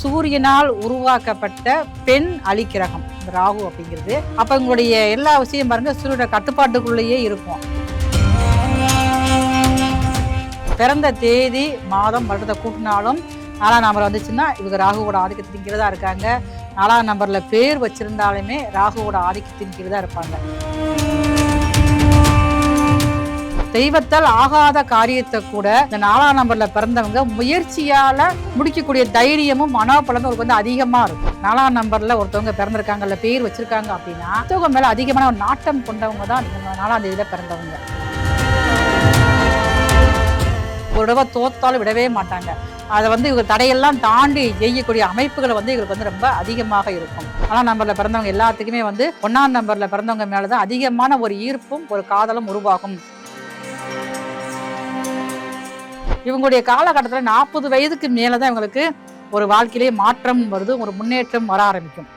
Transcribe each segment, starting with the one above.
சூரியனால் உருவாக்கப்பட்ட பெண் அலிக்கிரகம் இந்த ராகு அப்படிங்கிறது. அப்ப உங்களுடைய எல்லா விஷயம் பாருங்க சூரியனோட கட்டுப்பாட்டுக்குள்ளேயே இருக்கும். பிறந்த தேதி மாதம் வருடத்தை கூட்டினாலும் 4ஆம் நம்பர் வந்துச்சுன்னா இவங்க ராகுவோட ஆதிக்கத்தின் கீழே தான் இருக்காங்க. 4ஆம் நம்பர்ல பேர் வச்சிருந்தாலுமே ராகுவோட ஆதிக்கத்தின் கீழே தான் இருப்பாங்க. தெய்வத்தால் ஆகாத காரியத்தை கூட இந்த 4ஆம் நம்பர்ல பிறந்தவங்க முயற்சியால முடிக்கக்கூடிய தைரியமும் மனோபலமும் அவருக்கு வந்து அதிகமா இருக்கும். 4ஆம் நம்பர்ல ஒருத்தவங்க பிறந்திருக்காங்கல்ல பேர் வச்சிருக்காங்க அப்படின்னா மற்றவங்க மேல அதிகமான ஒரு நாட்டம் கொண்டவங்க தான் 4ஆம் தேதியில பிறந்தவங்க. ஒரு தடவை தோத்தாலும் விடவே மாட்டாங்க. அதை வந்து இவங்க தடையெல்லாம் தாண்டி ஜெயிக்கக்கூடிய அமைப்புகளை வந்து இவங்களுக்கு வந்து ரொம்ப அதிகமாக இருக்கும். 4ஆம் நம்பர்ல பிறந்தவங்க எல்லாத்துக்குமே வந்து 1ஆம் நம்பர்ல பிறந்தவங்க மேலதான் அதிகமான ஒரு ஈர்ப்பும் ஒரு காதலும் உருவாகும். இவங்களுடைய காலகட்டத்தில் 40 வயதுக்கு மேலதான் இவங்களுக்கு ஒரு வாழ்க்கையிலே மாற்றம் வருது, ஒரு முன்னேற்றம் வர ஆரம்பிக்கும்.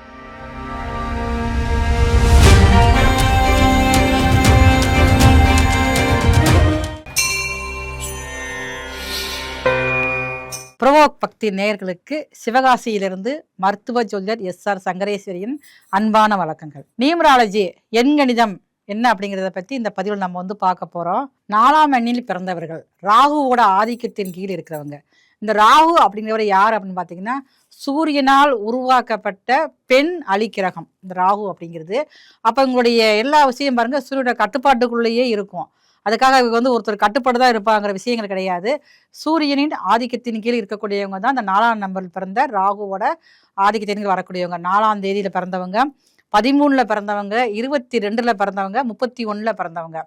புரோவோக் பக்தி நேயர்களுக்கு சிவகாசியிலிருந்து மருத்துவ ஜோதிடர் எஸ்.ஆர். சங்கரேஸ்வரியின் அன்பான வணக்கங்கள். நியூமராலஜி எண்கணிதம் என்ன அப்படிங்கிறத பற்றி இந்த பதிவில் நம்ம வந்து பார்க்க போகிறோம். 4ஆம் எண்ணில் பிறந்தவர்கள் ராகுவோட ஆதிக்கத்தின் கீழ் இருக்கிறவங்க. இந்த ராகு அப்படிங்கிறவர் யார் அப்படின்னு பார்த்தீங்கன்னா சூரியனால் உருவாக்கப்பட்ட பெண் அலிக்கிரகம் இந்த ராகு அப்படிங்கிறது. அப்போ உங்களுடைய எல்லா விஷயம் பாருங்க சூரியனோட கட்டுப்பாட்டுக்குள்ளேயே இருக்கும். அதுக்காக இவங்க வந்து ஒருத்தர் கட்டுப்பாடு தான் இருப்பாங்கிற விஷயங்கள் கிடையாது. சூரியனின் ஆதிக்கத்தின் கீழ் இருக்கக்கூடியவங்க தான் இந்த 4ஆம் நம்பரில் பிறந்த ராகுவோட ஆதிக்கத்தின் கீழ் வரக்கூடியவங்க. 4ஆம் தேதியில பிறந்தவங்க, 13ல பிறந்தவங்க, 22ல பிறந்தவங்க, 31ல பிறந்தவங்க.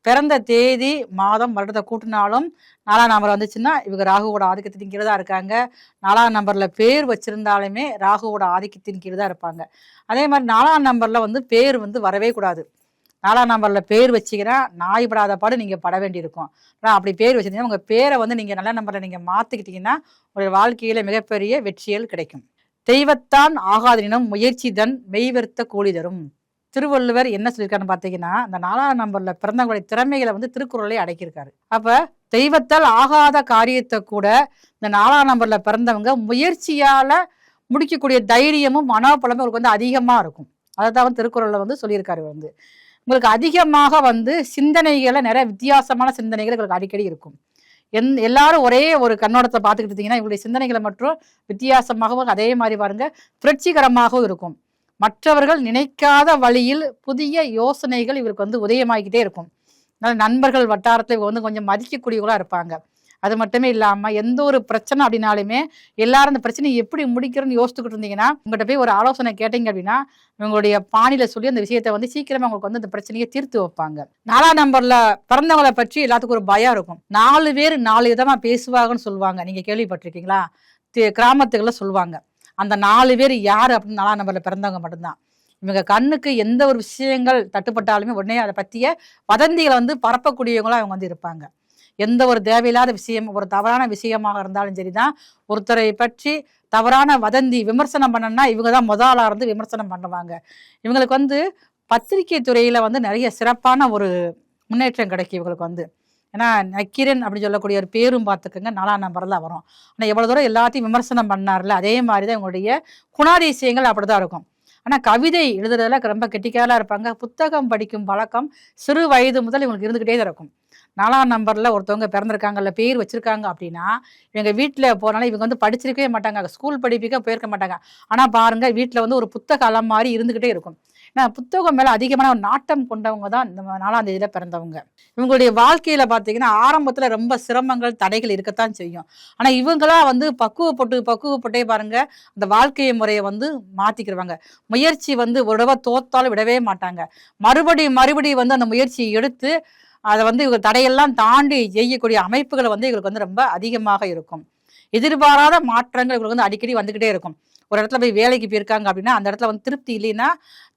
பிறந்த தேதி மாதம் வருடத்தை கூட்டினாலும் 4ஆம் நம்பர் வந்துச்சுன்னா இவங்க ராகுவோட ஆதிக்கத்தின் கீழே தான் இருக்காங்க. 4ஆம் நம்பர்ல பேர் வச்சிருந்தாலுமே ராகுவோட ஆதிக்கத்தின் கீழே தான் இருப்பாங்க. அதே மாதிரி 4ஆம் நம்பர்ல வந்து பேர் வந்து வரவே கூடாது. 4ஆம் நம்பர்ல பேர் வச்சிங்கன்னா நாய் படாத பாடு நீங்க பட வேண்டியிருக்கும். அப்படி பேர் வச்சிருந்தீங்கன்னா உங்க பேரை வந்து நீங்க நல்ல நம்பர்ல நீங்க மாத்திக்கிட்டீங்கன்னா உங்களுடைய வாழ்க்கையில மிகப்பெரிய வெற்றிகள் கிடைக்கும். தெய்வத்தான் ஆகாதனினும் முயற்சி தன் மெய்வெறுத்த கூலி தரும். திருவள்ளுவர் என்ன சொல்லியிருக்காருன்னு பார்த்தீங்கன்னா இந்த 4ஆம் நம்பர்ல பிறந்தவங்களுடைய திறமைகளை வந்து திருக்குறளை அடக்கியிருக்காரு. அப்ப தெய்வத்தால் ஆகாத காரியத்தை கூட இந்த 4ஆம் நம்பர்ல பிறந்தவங்க முயற்சியால முடிக்கக்கூடிய தைரியமும் மனோபலமும் அவருக்கு வந்து அதிகமா இருக்கும். அதைத்தான் திருக்குறள்ல வந்து சொல்லியிருக்காரு. வந்து உங்களுக்கு அதிகமாக வந்து சிந்தனைகளை நிறைய வித்தியாசமான சிந்தனைகள் உங்களுக்கு அடிக்கடி இருக்கும். எல்லாரும் ஒரே ஒரு கண்ணோட்டத்தை பார்த்துக்கிட்டு இருந்தீங்கன்னா இவங்களுடைய சிந்தனைகளை மற்றும் வித்தியாசமாகவும் அதே மாதிரி பாருங்க புரட்சிகரமாகவும் இருக்கும். மற்றவர்கள் நினைக்காத வழியில் புதிய யோசனைகள் இவருக்கு வந்து உதயமாகிக்கிட்டே இருக்கும். நண்பர்கள் வட்டாரத்தில் இவங்க வந்து கொஞ்சம் மதிக்கக்கூடியவங்களா இருப்பாங்க. அது மட்டுமே இல்லாம எந்த ஒரு பிரச்சனை அப்படின்னாலுமே எல்லாரும் அந்த பிரச்சனையை எப்படி முடிக்கிறோன்னு யோசிச்சுக்கிட்டு இருந்தீங்கன்னா உங்கள்கிட்ட போய் ஒரு ஆலோசனை கேட்டீங்க அப்படின்னா இவங்களுடைய பாணியில சொல்லி அந்த விஷயத்தை வந்து சீக்கிரமா உங்களுக்கு வந்து அந்த பிரச்சனையை தீர்த்து வைப்பாங்க. 4ஆம் நம்பர்ல பிறந்தவங்களை பற்றி எல்லாத்துக்கும் ஒரு பயம் இருக்கும். 4 பேர் 4 விதமா பேசுவாங்கன்னு சொல்லுவாங்க. நீங்க கேள்விப்பட்டிருக்கீங்களா? கிராமத்துக்குள்ள சொல்லுவாங்க. அந்த 4 பேர் யாரு அப்படின்னு 4ஆம் நம்பர்ல பிறந்தவங்க மட்டும்தான். இவங்க கண்ணுக்கு எந்த ஒரு விஷயங்கள் தட்டுப்பட்டாலுமே உடனே அதை பற்றிய வதந்திகளை வந்து பரப்பக்கூடியவங்களா அவங்க வந்து இருப்பாங்க. எந்த ஒரு தேவையில்லாத விஷயம் ஒரு தவறான விஷயமாக இருந்தாலும் சரிதான், ஒருத்தரை பற்றி தவறான வதந்தி விமர்சனம் பண்ணணும்னா இவங்க தான் முதலா இருந்து விமர்சனம் பண்ணுவாங்க. இவங்களுக்கு வந்து பத்திரிகை துறையில வந்து நிறைய சிறப்பான ஒரு முன்னேற்றம் கிடைக்கும் இவங்களுக்கு வந்து. ஏன்னா நக்கீரன் அப்படின்னு சொல்லக்கூடிய ஒரு பேரும் பார்த்துக்கோங்க 4ஆம் நம்பர் தான் வரும். ஆனால் எவ்வளவு தூரம் எல்லாத்தையும் விமர்சனம் பண்ணார்ல அதே மாதிரிதான் இவங்களுடைய குணாதிசயங்கள் அப்படிதான் இருக்கும். ஆனால் கவிதை எழுதுறதுல ரொம்ப கெட்டிக்காரா இருப்பாங்க. புத்தகம் படிக்கும் பழக்கம் சிறு வயது முதல் இவங்களுக்கு இருந்துகிட்டே தான் இருக்கும். 4ஆம் நம்பர்ல ஒருத்தவங்க பிறந்திருக்காங்கல்ல பேர் வச்சிருக்காங்க அப்படின்னா இவங்க வீட்டுல போனாலும் இவங்க வந்து படிச்சிருக்கவே மாட்டாங்க, ஸ்கூல் படிப்புக்க போயிருக்க மாட்டாங்க. ஆனா பாருங்க வீட்டுல வந்து ஒரு புத்தக அலம் மாதிரி இருந்துகிட்டே இருக்கும். ஏன்னா புத்தகம் மேல அதிகமான ஒரு நாட்டம் கொண்டவங்க தான் இந்த 4ஆம் தேதியில பிறந்தவங்க. இவங்களுடைய வாழ்க்கையில பாத்தீங்கன்னா ஆரம்பத்துல ரொம்ப சிரமங்கள் தடைகள் இருக்கத்தான் செய்யும். ஆனா இவங்களா வந்து பக்குவப்பட்டே பாருங்க அந்த வாழ்க்கை முறையை வந்து மாத்திக்கிடுவாங்க. முயற்சி வந்து ஒரு தடவை தோத்தாலும் விடவே மாட்டாங்க. மறுபடி வந்து அந்த முயற்சியை எடுத்து அதை வந்து இவங்க தடையெல்லாம் தாண்டி ஜெயிக்கக்கூடிய அமைப்புகளை வந்து இவங்களுக்கு வந்து ரொம்ப அதிகமாக இருக்கும். எதிர்பாராத மாற்றங்கள் இவங்களுக்கு வந்து அடிக்கடி வந்துகிட்டே இருக்கும். ஒரு இடத்துல போய் வேலைக்கு போயிருக்காங்க அப்படின்னா அந்த இடத்துல வந்து திருப்தி இல்லைன்னா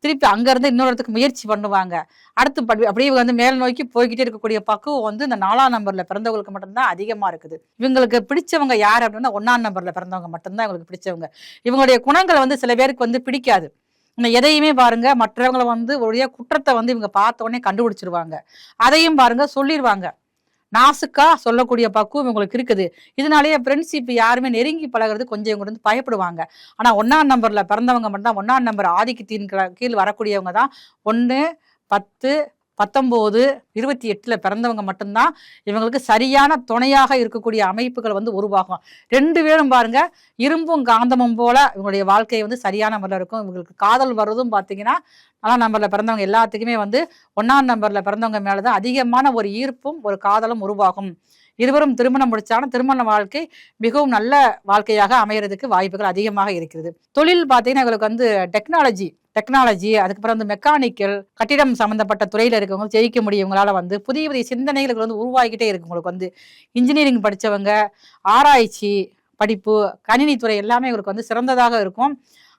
திருப்பி அங்கிருந்து இன்னொரு இடத்துக்கு முயற்சி பண்ணுவாங்க. அடுத்து அப்படியே வந்து மேல் நோக்கி போய்கிட்டே இருக்கக்கூடிய பக்குவம் வந்து இந்த 4ஆம் நம்பர்ல பிறந்தவங்களுக்கு மட்டும்தான் அதிகமா இருக்குது. இவங்களுக்கு பிடிச்சவங்க யார் அப்படின்னா 1ஆம் நம்பர்ல பிறந்தவங்க மட்டும்தான் இவங்களுக்கு பிடிச்சவங்க. இவங்களுடைய குணங்களை வந்து சில பேருக்கு வந்து பிடிக்காது. எதையுமே பாருங்க மற்றவங்களை வந்து ஒரு குற்றத்தை வந்து இவங்க பார்த்த உடனே கண்டுபிடிச்சிருவாங்க. அதையும் பாருங்க சொல்லிடுவாங்க. நாசுக்கா சொல்லக்கூடிய பக்குவம் இவங்களுக்கு இருக்குது. இதனாலேயே ஃப்ரெண்ட்ஷிப் யாருமே நெருங்கி பழகிறது கொஞ்சம் இவங்க வந்து பயப்படுவாங்க. ஆனா 1ஆம் நம்பர்ல பிறந்தவங்க மட்டும் தான் 1ஆம் நம்பர் ஆதிக்கத்தின் கீழ் வரக்கூடியவங்க தான் 1, 10, 19, 28ல பிறந்தவங்க மட்டும்தான் இவங்களுக்கு சரியான துணையாக இருக்கக்கூடிய அமைப்புகள் வந்து உருவாகும். 2 பேரும் பாருங்க இரும்பும் காந்தமும் போல இவங்களுடைய வாழ்க்கை வந்து சரியான முறையில் இருக்கும். இவங்களுக்கு காதல் வர்றதும் பார்த்தீங்கன்னா 4ஆம் நம்பர்ல பிறந்தவங்க எல்லாத்துக்குமே வந்து 1ஆம் நம்பர்ல பிறந்தவங்க மேலதான் அதிகமான ஒரு ஈர்ப்பும் ஒரு காதலும் உருவாகும். இருவரும் திருமணம் முடிச்சாலும் திருமண வாழ்க்கை மிகவும் நல்ல வாழ்க்கையாக அமையறதுக்கு வாய்ப்புகள் அதிகமாக இருக்கிறது. தொழில் பார்த்தீங்கன்னா இவங்களுக்கு வந்து டெக்னாலஜி அதுக்கப்புறம் வந்து மெக்கானிக்கல் கட்டிடம் சம்பந்தப்பட்ட துறையில இருக்கவங்க ஜெயிக்க முடியும். இவங்களால வந்து புதிய புதிய சிந்தனைகள் வந்து உருவாகிட்டே இருக்கு. உங்களுக்கு வந்து இன்ஜினியரிங் படிச்சவங்க, ஆராய்ச்சி படிப்பு, கணினி துறை எல்லாமே இவங்களுக்கு வந்து சிறந்ததாக இருக்கும்.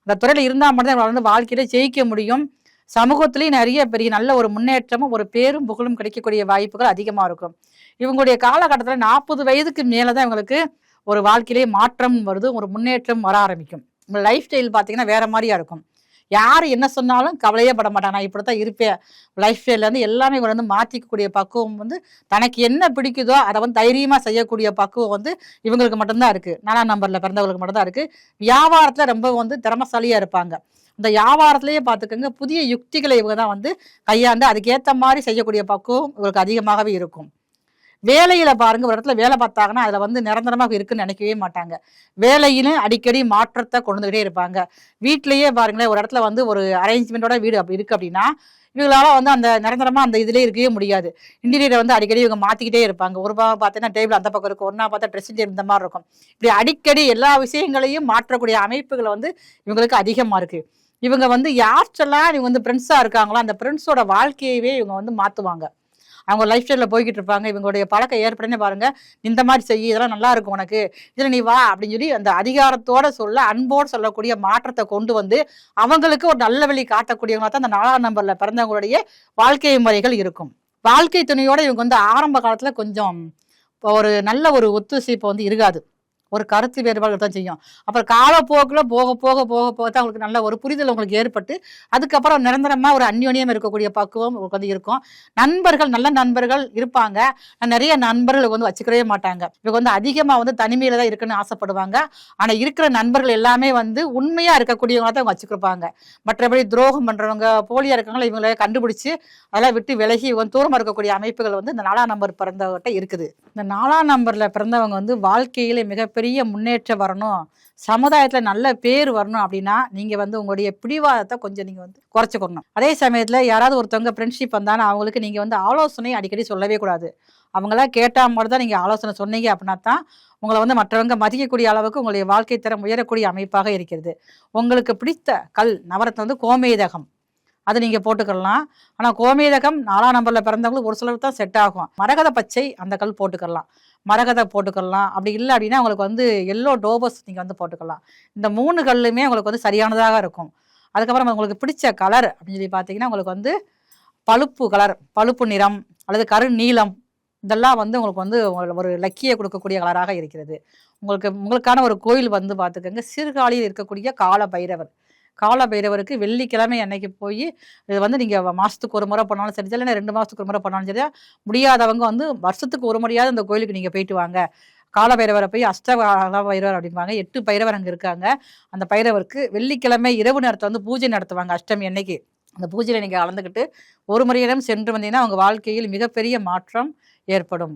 அந்த துறையில இருந்தால் மட்டும் இவங்களால வந்து வாழ்க்கையில ஜெயிக்க முடியும். சமூகத்திலேயும் நிறைய பெரிய நல்ல ஒரு முன்னேற்றமும் ஒரு பேரும் புகழும் கிடைக்கக்கூடிய வாய்ப்புகள் அதிகமா இருக்கும். இவங்களுடைய காலகட்டத்தில் 40 வயதுக்கு மேலதான் இவங்களுக்கு ஒரு வாழ்க்கையிலேயே மாற்றம் வருது, ஒரு முன்னேற்றம் வர ஆரம்பிக்கும். லைஃப் ஸ்டைல் பார்த்தீங்கன்னா வேற மாதிரியா இருக்கும். யார் என்ன சொன்னாலும் கவலையே பட மாட்டாங்க. நான் இப்படித்தான் இருப்பேன். லைஃப் ஸ்டைல்ல இருந்து எல்லாமே இவங்க வந்து மாற்றிக்கக்கூடிய பக்குவம் வந்து தனக்கு என்ன பிடிக்குதோ அதை வந்து தைரியமா செய்யக்கூடிய பக்குவம் வந்து இவங்களுக்கு மட்டும்தான் இருக்கு. 4ஆம் நம்பர்ல பிறந்தவங்களுக்கு மட்டும்தான் இருக்கு. வியாபாரத்துல ரொம்ப வந்து திறமசாலியா இருப்பாங்க. இந்த வியாபாரத்திலேயே பார்த்துக்கோங்க புதிய யுக்திகளை இவங்க தான் வந்து கையாண்டு அதுக்கேற்ற மாதிரி செய்யக்கூடிய பக்குவம் இவங்களுக்கு அதிகமாகவே இருக்கும். வேலையில பாருங்க ஒரு இடத்துல வேலை பார்த்தாங்கன்னா அதுல வந்து நிரந்தரமாக இருக்குன்னு நினைக்கவே மாட்டாங்க. வேலையிலும் அடிக்கடி மாற்றத்தை கொண்டுகிட்டே இருப்பாங்க. வீட்லயே பாருங்களேன் ஒரு இடத்துல வந்து ஒரு அரேஞ்ச்மெண்டோட வீடு அப்படி இருக்கு அப்படின்னா இவங்களால வந்து அந்த நிரந்தரமா அந்த இதுலயே இருக்கவே முடியாது. இன்டீரியரை வந்து அடிக்கடி இவங்க மாத்திக்கிட்டே இருப்பாங்க. ஒரு பக்கம் பார்த்தீங்கன்னா டேபிள் அந்த பக்கம் இருக்கும், ஒன்னா பார்த்தா ட்ரெஸ்ஸிங் டேபிள் இந்த மாதிரி இருக்கும். இப்படி அடிக்கடி எல்லா விஷயங்களையும் மாற்றக்கூடிய அமைப்புகள் வந்து இவங்களுக்கு அதிகமா இருக்கு. இவங்க வந்து யார்ச்செல்லாம் இவங்க வந்து ஃப்ரெண்ட்ஸா இருக்காங்களோ அந்த ஃப்ரெண்ட்ஸோட வாழ்க்கையவே இவங்க வந்து மாத்துவாங்க. அவங்க லைஃப் ஸ்டைலில் போய்கிட்டு இருப்பாங்க. இவங்களுடைய பழக்கம் ஏற்படனே பாருங்க இந்த மாதிரி செய்ய இதெல்லாம் நல்லா இருக்கும் உனக்கு இதில் நீ வா அப்படின்னு சொல்லி அந்த அதிகாரத்தோட சொல்ல அன்போடு சொல்லக்கூடிய மாற்றத்தை கொண்டு வந்து அவங்களுக்கு ஒரு நல்ல வழி காட்டக்கூடியவங்க தான் அந்த 4ஆம் நம்பர்ல பிறந்தவங்களுடைய வாழ்க்கை முறைகள் இருக்கும். வாழ்க்கை துணையோட இவங்க வந்து ஆரம்ப காலத்துல கொஞ்சம் ஒரு நல்ல ஒரு ஒத்துழைப்பு வந்து இருக்காது. ஒரு கருத்து வேறுபாடு தான் செய்யும். அப்புறம் காலப்போக்கில் போக போக போக போக தான் உங்களுக்கு நல்ல ஒரு புரிதல் உங்களுக்கு ஏற்பட்டு அதுக்கப்புறம் நிரந்தரமா ஒரு அந்யோன்யம் இருக்கக்கூடிய பக்குவம் உங்களுக்கு வந்து இருக்கும். நண்பர்கள் நல்ல நண்பர்கள் இருப்பாங்க. நிறைய நண்பர்கள் வந்து வச்சுக்கவே மாட்டாங்க. இவங்க வந்து அதிகமா வந்து தனிமையில தான் இருக்குன்னு ஆசைப்படுவாங்க. ஆனா இருக்கிற நண்பர்கள் எல்லாமே வந்து உண்மையா இருக்கக்கூடியவங்க தான் வச்சுக்கிருப்பாங்க. மற்றபடி துரோகம் பண்றவங்க போலியா இருக்கவங்களை இவங்களை கண்டுபிடிச்சு அதெல்லாம் விட்டு விலகி இவங்க தூரமா இருக்கக்கூடிய அமைப்புகள் வந்து இந்த 4ஆம் நம்பர் பிறந்தவர்கிட்ட இருக்குது. இந்த 4ஆம் நம்பர்ல பிறந்தவங்க வந்து வாழ்க்கையில மிகப்பெரிய முன்னேற்றம் வரணும், சமுதாயத்துல நல்ல பேர் வரணும் அப்படின்னா நீங்க வந்து உங்களுடைய பிடிவாதத்தை கொஞ்சம் நீங்க வந்து குறைச்சுக்கணும். அதே சமயத்துல யாராவது ஒருத்தவங்க ஃப்ரெண்ட்ஷிப் வந்தாலும் அவங்களுக்கு நீங்க வந்து ஆலோசனை அடிக்கடி சொல்லவே கூடாது. அவங்களா கேட்டா மட்டும் தான் நீங்க ஆலோசனை சொன்னீங்க அப்படின்னா தான் உங்களை வந்து மற்றவங்க மதிக்கக்கூடிய அளவுக்கு உங்களுடைய வாழ்க்கை தரம் உயரக்கூடிய அமைப்பாக இருக்கிறது. உங்களுக்கு பிடித்த கல் நவரத்னம் வந்து கோமேதகம், அது நீங்க போட்டுக்கலாம். ஆனா கோமேதகம் 4ஆம் நம்பர்ல பிறந்தவங்களுக்கு ஒரு சிலருக்கு தான் செட் ஆகும். மரகத பச்சை அந்த கல் போட்டுக்கலாம், மரகதை போட்டுக்கலாம். அப்படி இல்லை அப்படின்னா உங்களுக்கு வந்து எல்லோ டோபஸ் நீங்க வந்து போட்டுக்கலாம். இந்த 3 கல்லுமே உங்களுக்கு வந்து சரியானதாக இருக்கும். அதுக்கப்புறம் உங்களுக்கு பிடிச்ச கலர் அப்படின்னு சொல்லி பார்த்தீங்கன்னா உங்களுக்கு வந்து பழுப்பு கலர், பழுப்பு நிறம் அல்லது கரு நீலம் இதெல்லாம் வந்து உங்களுக்கு வந்து ஒரு லக்கியை கொடுக்கக்கூடிய கலராக இருக்கிறது. உங்களுக்கான ஒரு கோயில் வந்து பார்த்துக்கோங்க, சீர்காழியில் இருக்கக்கூடிய கால பைரவருக்கு வெள்ளிக்கிழமை அன்னைக்கு போய் இது வந்து நீங்கள் மாதத்துக்கு ஒரு முறை பண்ணாலும் சரி, இல்லைன்னா 2 மாதத்துக்கு ஒரு முறை பண்ணாலும் சரி, முடியாதவங்க வந்து வருஷத்துக்கு ஒரு முறையாவது அந்த கோயிலுக்கு நீங்கள் போயிட்டு வாங்க. கால பைரவரை போய் கால பைரவர் அப்படிம்பாங்க. 8 பைரவர் அங்கே இருக்காங்க. அந்த பைரவருக்கு வெள்ளிக்கிழமை இரவு நேரத்தை வந்து பூஜை நடத்துவாங்க அஷ்டமி அன்னைக்கு. அந்த பூஜையில் நீங்கள் கலந்துக்கிட்டு ஒரு முறையிடம் சென்று வந்தீங்கன்னா உங்கள் வாழ்க்கையில் மிகப்பெரிய மாற்றம் ஏற்படும்.